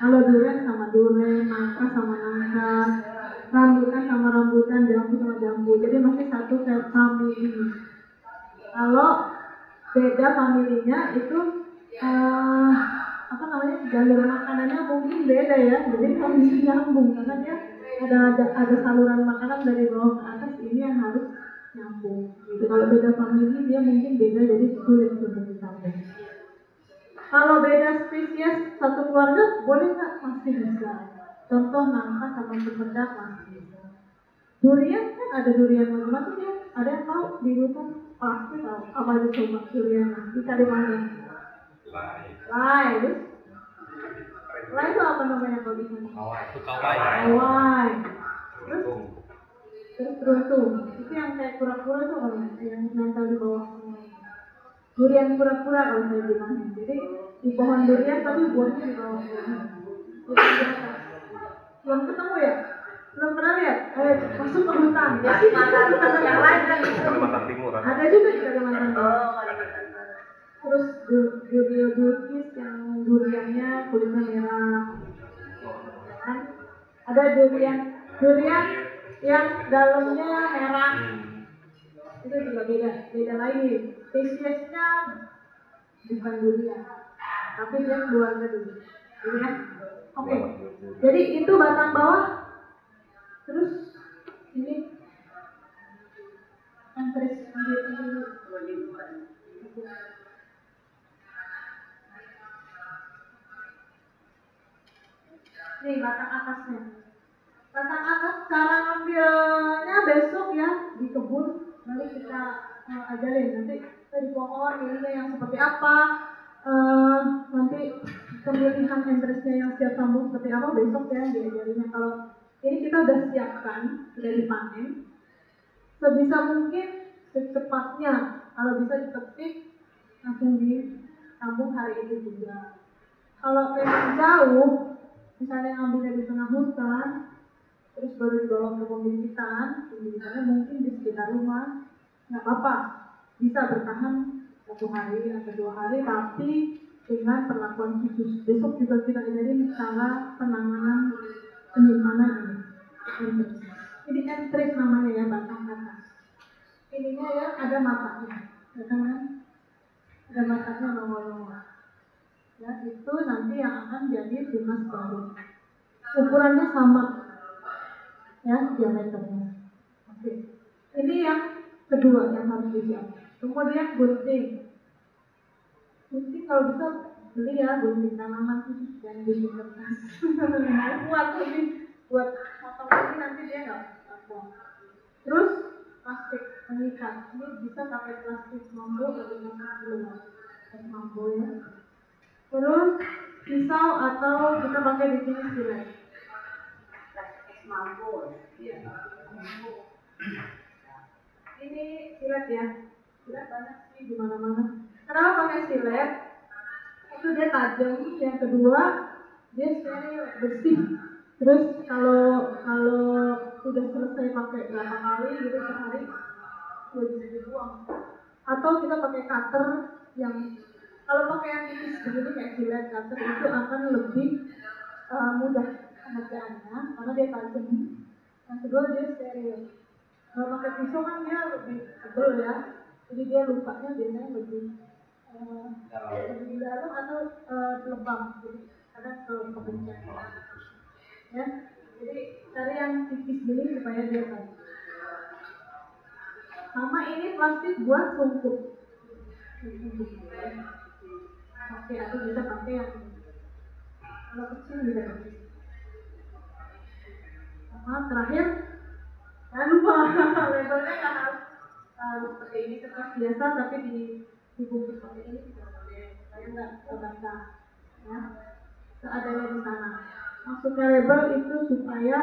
Kalau duren sama duren, nangka sama nangka, rambutan sama rambutan, jambu sama jambu. Jadi masih satu family. Kalau beda familinya itu jalur makanannya mungkin beda ya. Jadi kalau bisa nyambung karena dia ada saluran makanan dari bawah ke atas, ini yang harus nyambung. Gitu. Kalau beda family dia mungkin beda, jadi sulit untuk disambung. Kalau beda spesies satu keluarga boleh nggak? Masih bisa. Contoh nangka sama cempedak masih bisa. Durian kan ada durian macam-macam ya. Ada yang tahu di hutan pasti tahu apa itu coba durian bisa di mana? Lai. Lai itu apa namanya kalau di sana? Kawai. Terus teruntung. Itu yang kayak kura-kura itu yang nempel di bawah. Durian pura-pura kalau saya bilang. Jadi di pohon durian tapi buahnya di bawah pohon. Belum ketemu ya? Belum pernah lihat? Ayo masuk ke hutan. Yang lain kan di Kalimantan Timur. Ada juga di Kalimantan Timur. Terus durian yang duriannya kulitnya merah. Kan? Ada durian yang dalamnya merah. Itu juga beda lagi. Spesiesnya bukan durian, tapi dia keluarga dulu. Ya? Oke. Jadi itu batang bawah. Terus ini antris dulu. Nih batang atasnya. Batang atas cara ngambilnya besok ya di kebun. Nanti kita ajarin nanti dari pohon ininya yang seperti apa, nanti pemilihan entresnya yang siap sambung seperti apa besok ya diajarinnya. Kalau ini kita udah siapkan, sudah dipanen, sebisa mungkin secepatnya kalau bisa dipetik langsung disambung hari ini juga. Kalau memang jauh, misalnya ngambilnya di tengah hutan, terus baru dibawa ke pembibitannya mungkin di sekitar rumah, nggak apa-apa, bisa bertahan 1 hari atau 2 hari, tapi dengan perlakuan khusus. Besok juga kita ajarin cara penanganan penyimpanan ini. Ini entris namanya ya, batang atas. Ininya ya ada matanya, ya kan? Ada matanya nongol-nongol. Ya itu nanti yang akan jadi tunas baru. Ukurannya sama. Ya, diameternya. Oke. Ini yang kedua yang harus disiapkan. Kemudian gunting. Gunting kalau bisa beli ya gunting tanaman khusus dan gunting kertas. Kuat lebih buat potong ini nanti dia nggak kuat. Terus plastik pengikat. Ini bisa pakai plastik mambo atau plastik mambo ya. Terus pisau atau kita pakai di sini silet. Mampu. Iya. Ini silet ya. Silet banyak sih di mana-mana. Kenapa pakai silet? Itu dia tajam. Yang kedua, dia steril, bersih. Terus kalau sudah selesai pakai berapa kali gitu sehari, sudah bisa dibuang. Atau kita pakai cutter yang kalau pakai yang tipis begini kayak silet cutter itu akan lebih mudah pengerjaannya karena dia tajam. Yang kedua dia steril. Kalau pakai pisau kan dia lebih tebal ya, jadi dia lukanya biasanya lebih dalam atau lebam, jadi kadang kepencet. Ya, jadi cari yang tipis gini supaya dia tajam. Sama ini plastik buat sungkup. Oke, atau bisa pakai yang kalau kecil bisa pakai. Sama terakhir, jangan lupa labelnya nggak harus seperti ini kertas biasa, tapi dibungkus seperti ini juga boleh. Saya nggak terbaca, ya. Seadanya di sana. Maksudnya label itu supaya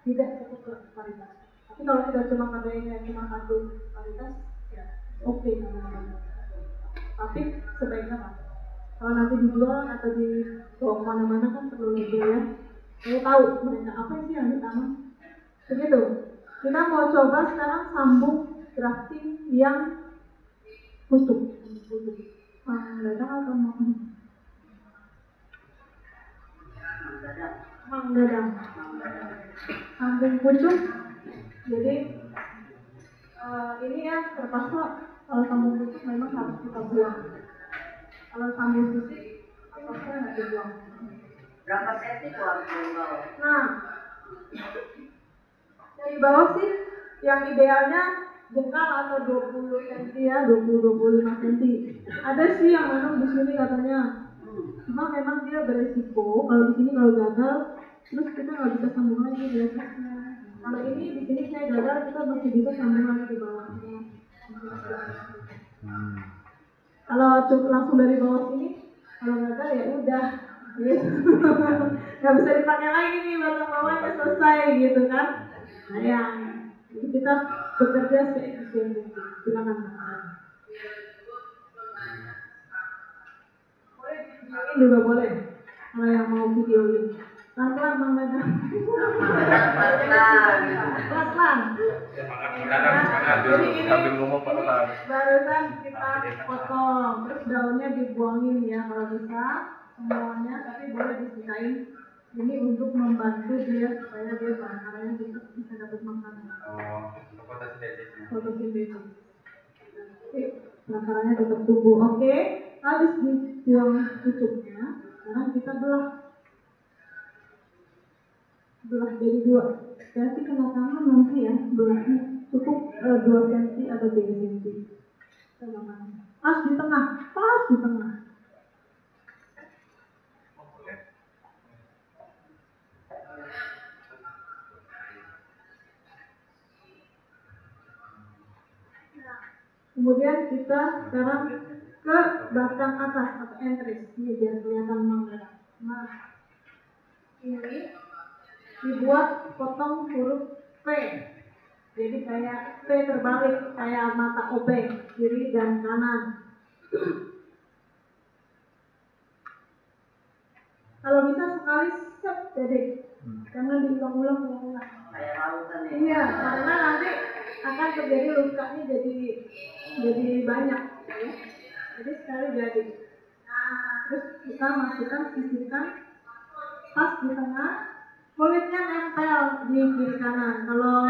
tidak cukup kualitas. Tapi kalau kita cuma pakainya cuma satu kualitas, ya oke namanya. Tapi sebaiknya pakai. Kalau nanti dijual atau dibawa kemana-mana kan perlu label ya. Saya tahu mereka apa sih yang ditanam. Begitu. Kita mau coba sekarang sambung drafting yang kutub. Datang atau mau? menggadang. Sambung pucuk. Jadi ini ya terpaksa kalau sambung pucuk memang harus kita buang. Kalau sambung sisi terpaksa nggak dibuang. Berapa senti tuh harus bawah? Nah, dari bawah sih yang idealnya jengkal atau 20 cm ya, 20-25 cm. Ada sih yang memang di sini katanya. Cuma memang dia beresiko kalau di sini kalau gagal terus kita nggak bisa sambung lagi biasanya. Kalau ini di sini saya gagal kita masih bisa sambung lagi di bawahnya. Kalau langsung dari bawah sini kalau gagal ya udah gitu. Nggak bisa dipakai lagi nih batang bawahnya selesai gitu kan. Sayang. Jadi kita bekerja seefisien mungkin. Silakan. Boleh dibilangin juga boleh. Kalau yang mau video ini. Pelan-pelan Bang Dadang. Pelan-pelan. Jadi ini barusan kita potong, terus daunnya dibuangin ya kalau bisa semuanya, tapi boleh disisain. Ini untuk membantu dia supaya dia akarnya bisa dapat makanan. Fotosintesis. Akarnya tetap tumbuh. Oke, habis dibuang pucuknya, sekarang kita belah jadi 2. Berarti kena tangan nanti ya, belahnya cukup 2 cm atau 3 cm. Pas di tengah. Kemudian kita sekarang ke batang atas atau entris, ini biar kelihatan menggerak. Nah, ini dibuat potong huruf P, jadi kayak P terbalik, kayak mata OP, kiri dan kanan. Kalau bisa sekali set jadi, jangan diulang-ulang. Kayak lautan ya. Iya, karena nanti akan terjadi lukanya jadi banyak, ya. Jadi sekali jadi. Terus kita masukkan, sisihkan pas di tengah. Kulitnya nempel di kiri kanan. Kalau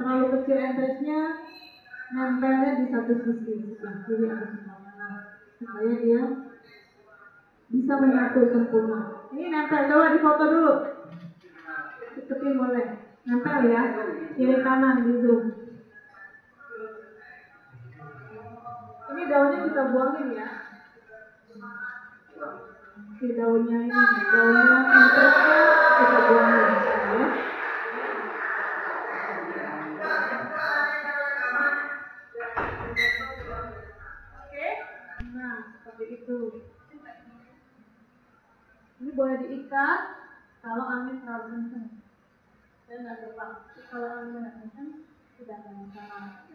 terlalu kecil entrisnya, nempelnya di satu sisi, sebelah kiri atau sebelah kanan, supaya dia bisa menyatu sempurna. Ini nempel, coba difoto dulu. Deketin boleh. Nempel ya, kiri kanan di zoom. Ini daunnya kita buangin ya. Si daunnya entrisnya kita buangin ya. Oke, nah seperti itu. Ini boleh diikat kalau angin terlalu kencang. Saya nggak terbang. Kalau angin nggak kencang, tidak ada masalah.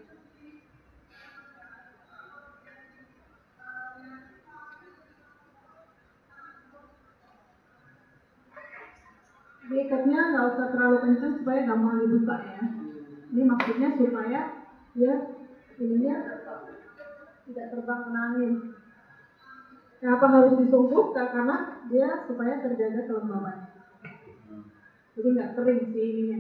Diikatnya nggak usah terlalu kencang supaya gampang dibuka ya. Ini maksudnya supaya dia ininya tidak terbang kena angin. Kenapa harus disungkup? Karena dia supaya terjaga kelembaban. Jadi nggak kering sih ininya.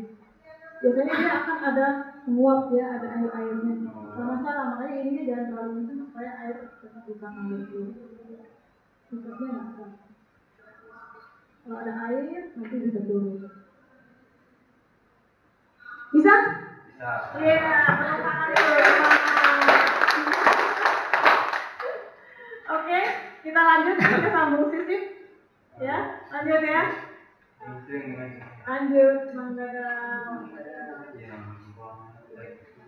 Biasanya dia akan ada menguap ya, ada air-airnya. Kalau masalah makanya ininya jangan terlalu kencang supaya air tetap bisa mengalir dulu. Ikatnya nggak kan. Kalau ada air nanti bisa turun. Bisa? Bisa. Iya, tepuk tangan dulu. Oke, kita lanjut ke sambung sisip. Ya, lanjut ya. Lanjut, Bang Dadang.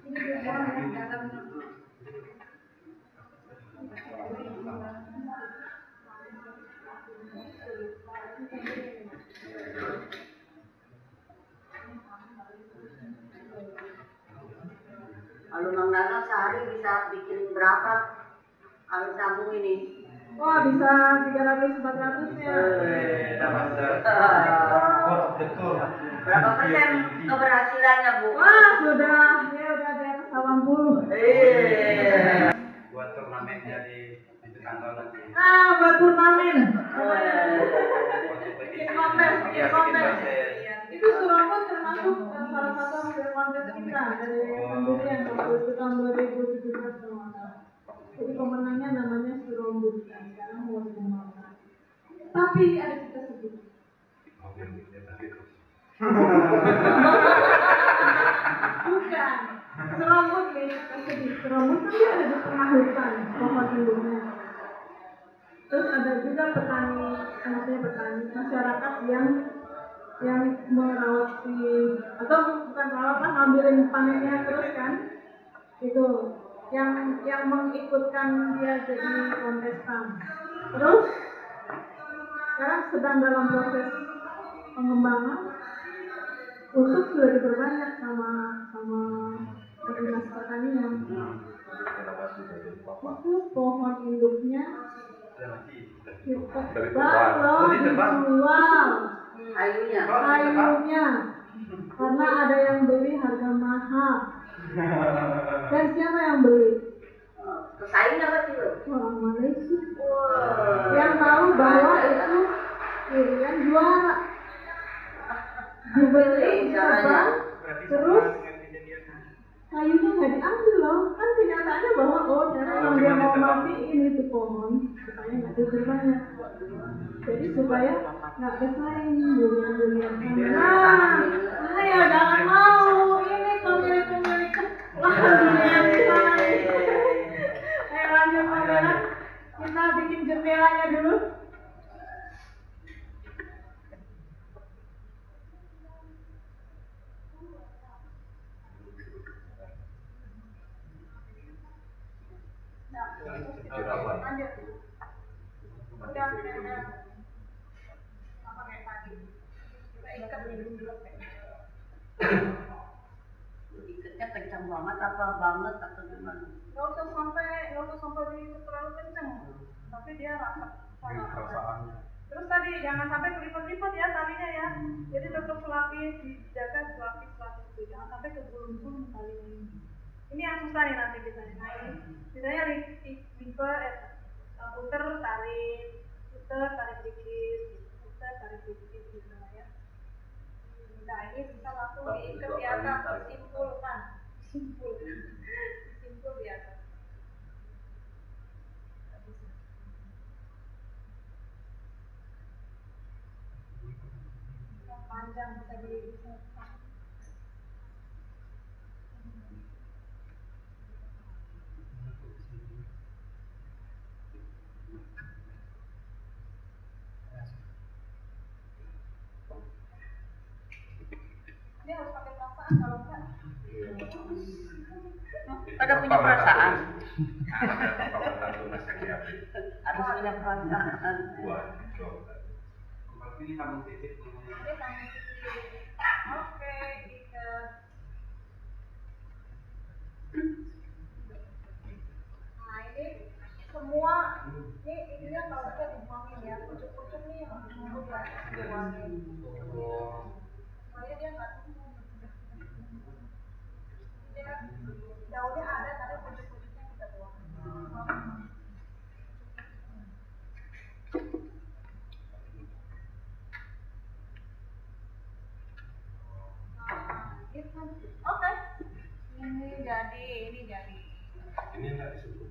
Ini dibuang ya, dalamnya. Kalau Bang Dadang sehari bisa bikin berapa kalau sambung ini? Wah, bisa 300-400 ya. Berapa persen keberhasilannya, Bu? Wah, sudah di atas 80. Buat turnamen jadi itu kantor lagi. Nah, buat turnamen. Bikin kontes. bikin konten. Itu Surabaya termasuk salah satu hasil konten kita dari pendirian waktu itu tahun 2017 kalau nggak salah. Jadi pemenangnya namanya Surabaya, sekarang mau dikembangkan. Tapi ada kita sebut. Bukan. Serambut nih, sedih. Serambut kan dia ada di tengah hutan, pohon induknya. Terus ada juga petani, maksudnya petani masyarakat yang merawati atau bukan rawat lah, ngambilin panennya terus kan, itu yang mengikutkan dia jadi kontestan. Terus sekarang sedang dalam proses pengembangan untuk sudah diperbanyak sama dinas pertanian. Itu pohon induknya kita baru dijual kayunya karena ada yang beli harga mahal. Dan siapa yang beli? Pesaing apa sih lo? Orang Malaysia. Yang tahu bahwa itu Irian juara. Dibeli apa? Terus kayunya nggak diambil loh. Kan kenyataannya bahwa memang dia mau matiin itu pohon supaya nggak banyak. Jadi supaya nggak bersaing durian-durian. Nah, saya jangan mau ini pemilik lahan durian di sana. Ayo lanjut pemilik. Kita bikin jendelanya dulu. Lanjut. Udah. Apa kayak tadi? Kita ikat dulu. Ikatnya kencang banget apa banget atau gimana? Gak usah sampai diikat terlalu kencang. Tapi dia rapat. Terus tadi jangan sampai kelipet-lipet ya talinya ya. Jadi tetap selapis, dijaga selapis itu. Jangan sampai kegulung-gulung talinya. Ini yang susah nih nanti biasanya. Nah ini, biasanya puter, tarik dikit, puter, tarik dikit gitu ya. Nah ini bisa langsung diikat di atas, simpul di atas. Yang panjang bisa dia harus pakai perasaan kalau enggak. Pada punya perasaan. Harus punya perasaan. Ini sambung titik. Oke, ikat. Nah ini semua ini kalau bisa dibuangin ya, pucuk-pucuk nih yang udah dibuangin. Supaya dia nggak tumbuh. Dia daunnya ada tapi pucuk-pucuknya kita buang. Oke. Ini jadi. Ini nggak disuruh.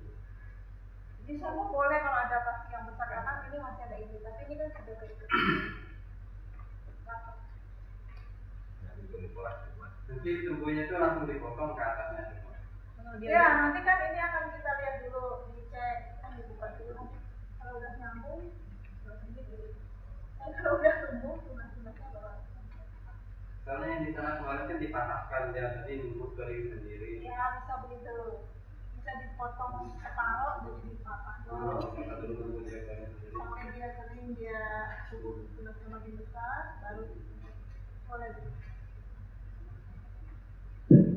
Disuruh boleh kalau ada plastik yang besar karena ini masih ada ini, tapi ini kan sudah keikat. Nanti tumbuhnya itu langsung dipotong ke atasnya. Ya, nanti kan ini akan kita lihat dulu, dicek, kan dibuka dulu nanti. Kalau udah nyambung, kalau udah tumbuh, tunas-tunasnya bawa. Soalnya yang di sana kemarin kan dipatahkan dia tadi nunggu kering sendiri. Ya, bisa begitu. Bisa dipotong separuh, jadi dipatah dulu. Sampai dia kering, dia tunasnya makin besar, baru boleh.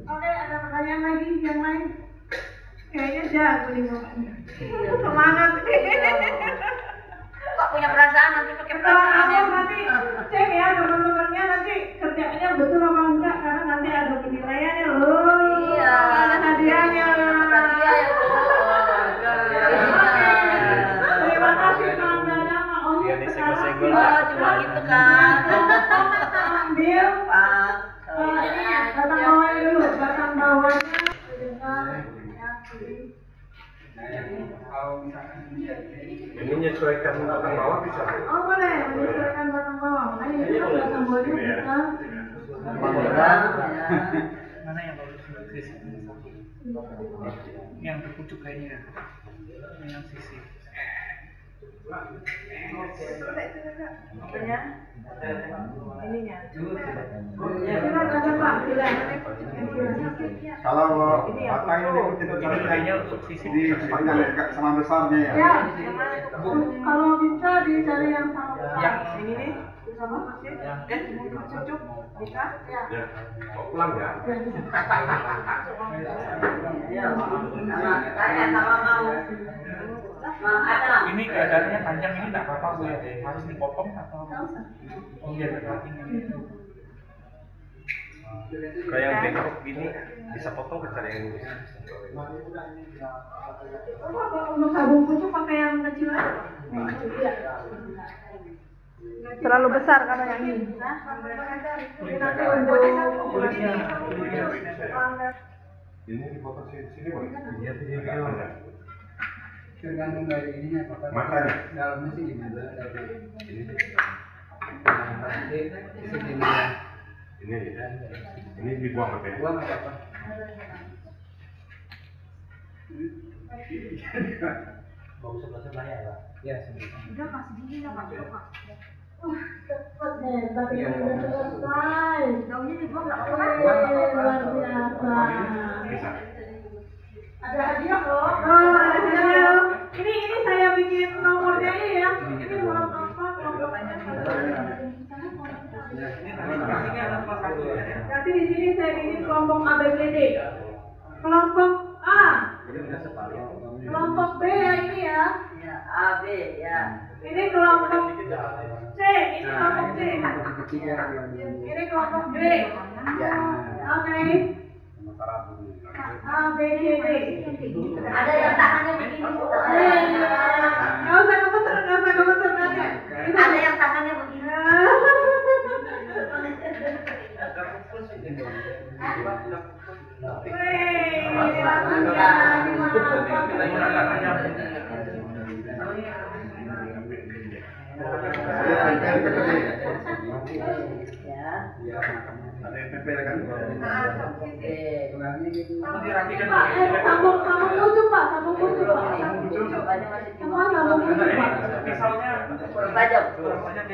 Oke, ada pertanyaan lagi yang lain? Kayaknya jago nih ngomongnya. Semangat. Kok punya perasaan nanti pakai perasaan ya? Nanti cek ya teman-temannya nanti kerjanya betul apa enggak karena nanti ada penilaiannya loh. Iya. Ada hadiahnya. Hadiah ya Bu. Terima kasih Kang Dadang. Iya, disenggol-senggol. Oh cuma gitu kan. ambil ini ya, batang bawahnya dulu, batang bawahnya dengan ya, Kalau misalkan Ini menyesuaikan batang bawah bisa. oh boleh, menyesuaikan batang bawah. Ini batang bawahnya bisa. Mana yang bagus Chris? Yang terpucuk kayaknya. Yang sisi. Ininya. Silakan Pak, silakan. Kalau batang ini kita Kayaknya untuk sisi di sama besarnya ya. Ya, kalau bisa dicari yang sama besar. yang ini nih, sama persis. Cucuk, bisa? Ya. Ya. Kok pulang ya? Saya sama mau. Ada. ini keadaannya panjang ini nggak apa-apa Bu ya? Harus dipotong atau biar cutting gitu? Kayak yang bengkok gini bisa potong ke cara yang lurus. Untuk sabung pucuk pakai yang kecil aja. Iya. Terlalu besar kalau yang ini. Nanti untuk Ini dipotong sini boleh? Iya, tidak ada. tergantung dari ininya apa Makanya. dalamnya sih gimana Ini segini ini dibuang apa ya? gua nggak apa-apa Bau sebelah ya, Pak. ya sebentar udah kasih gini ya Pak. Cepet nih, tapi ini udah selesai. Daunnya dibuang nggak apa-apa. Luar biasa. Bisa. Ada hadiah loh. Oh, ada hadiah. Ini saya bikin nomornya ini ya. Ini nomor apa? Kelompoknya. Nanti di sini saya bikin kelompok ABCD. Kelompok A. Kelompok B ya ini ya. Ya, A, B, ya. Ini kelompok C. Ini kelompok C. Ini kelompok B. Oke. A, B, C, D. Ada yang tangannya begini. Nggak usah kebetulan nanti. Ada yang tangannya begini. Ya. Ada yang tempel kan? tulangnya gitu Pak, sambung pucuk Pak, sambung pucuk Pak. Semua sambung pucuk Pak. Misalnya Berbajak.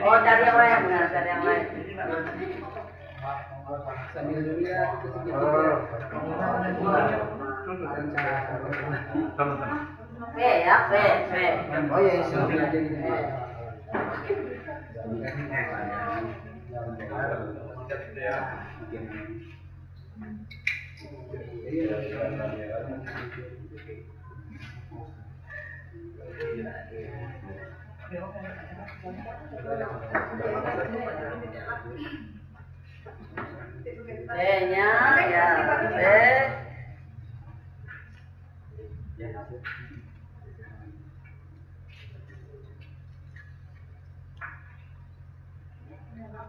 Oh, cari yang lain, benar, cari yang lain. sambil dilihat itu sedikit B ya, B. oh ya sambil aja gitu B-nya ya, B.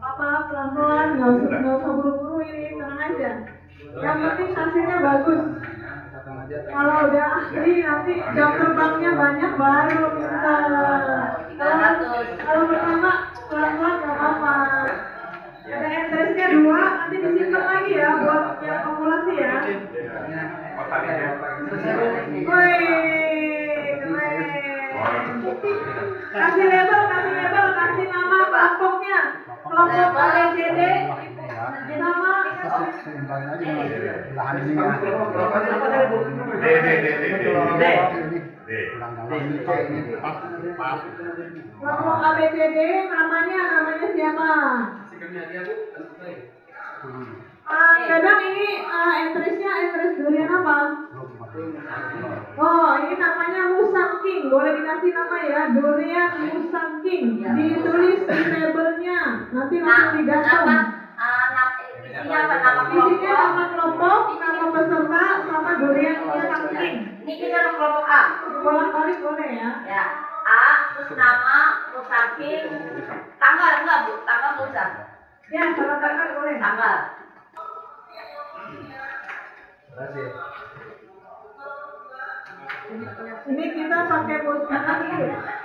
Apa pelan-pelan, nggak usah buru-buru ini, tenang aja. Yang penting hasilnya bagus. Kalau udah ahli nanti jam terbangnya banyak baru pintar. Kalau pertama pelan-pelan nggak apa-apa. Ada entrance-nya 2, nanti disimpan lagi ya buat yang akumulasi ya. Woi, keren. Kasih label, kasih nama kelompoknya. Kelompok ABCD sama kelompok ABCD namanya siapa? Kadang ini entrance durian apa? Oh, ini namanya Musang King. Boleh dikasih nama ya, durian Musang King. Ditulis di labelnya. Nanti langsung digantung. Isinya apa nama Isinya kelompok? nama kelompok, nama peserta, sama durian Musang King. Ini kita kelompok A. Bolak-balik boleh ya. Ya, A, terus nama, Musaking, tanggal enggak Bu? Tanggal enggak usah. Ya, salah kakak boleh. Tanggal. Berhasil. Ini kita pakai pulsa lagi.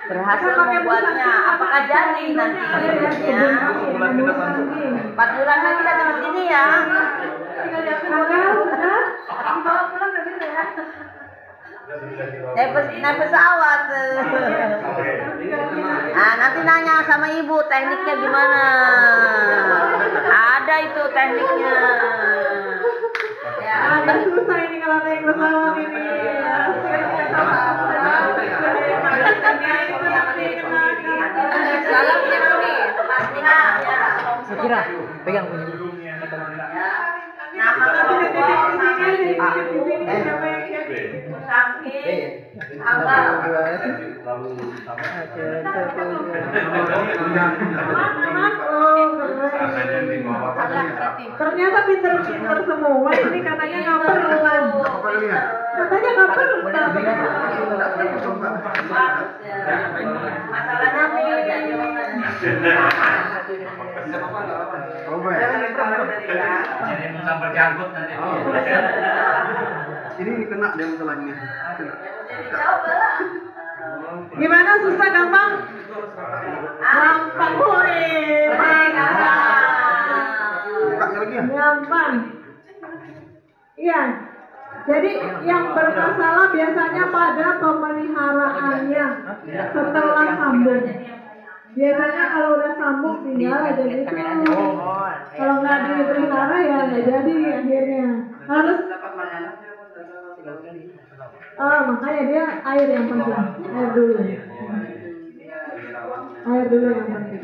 Berhasil membuatnya. Apakah jadi nantinya? 4 bulan lagi datang ke sini ya. Tinggal lihat tanggal, sudah dibawa pulang nggak bisa ya? Naik pesawat. Ah, nanti nanya sama ibu tekniknya gimana. Ada itu tekniknya. Ya. Agak susah ini kalau naik pesawat ini. Salam ya nih, pastinya. Kira pegang punya. Nama ternyata pinter-pinter semua ini katanya nggak perlu katanya nggak perlu masalahnya beda jawabannya. Jadi sambal janggut nanti. Ini kena dia masalah ini. gimana susah gampang gampang boleh gampang iya jadi yang bermasalah biasanya pada pemeliharaannya setelah sambung biasanya kalau udah sambung tinggal aja gitu kalau nggak dipelihara ya nggak jadi akhirnya harus makanya dia air yang penting air dulu yang penting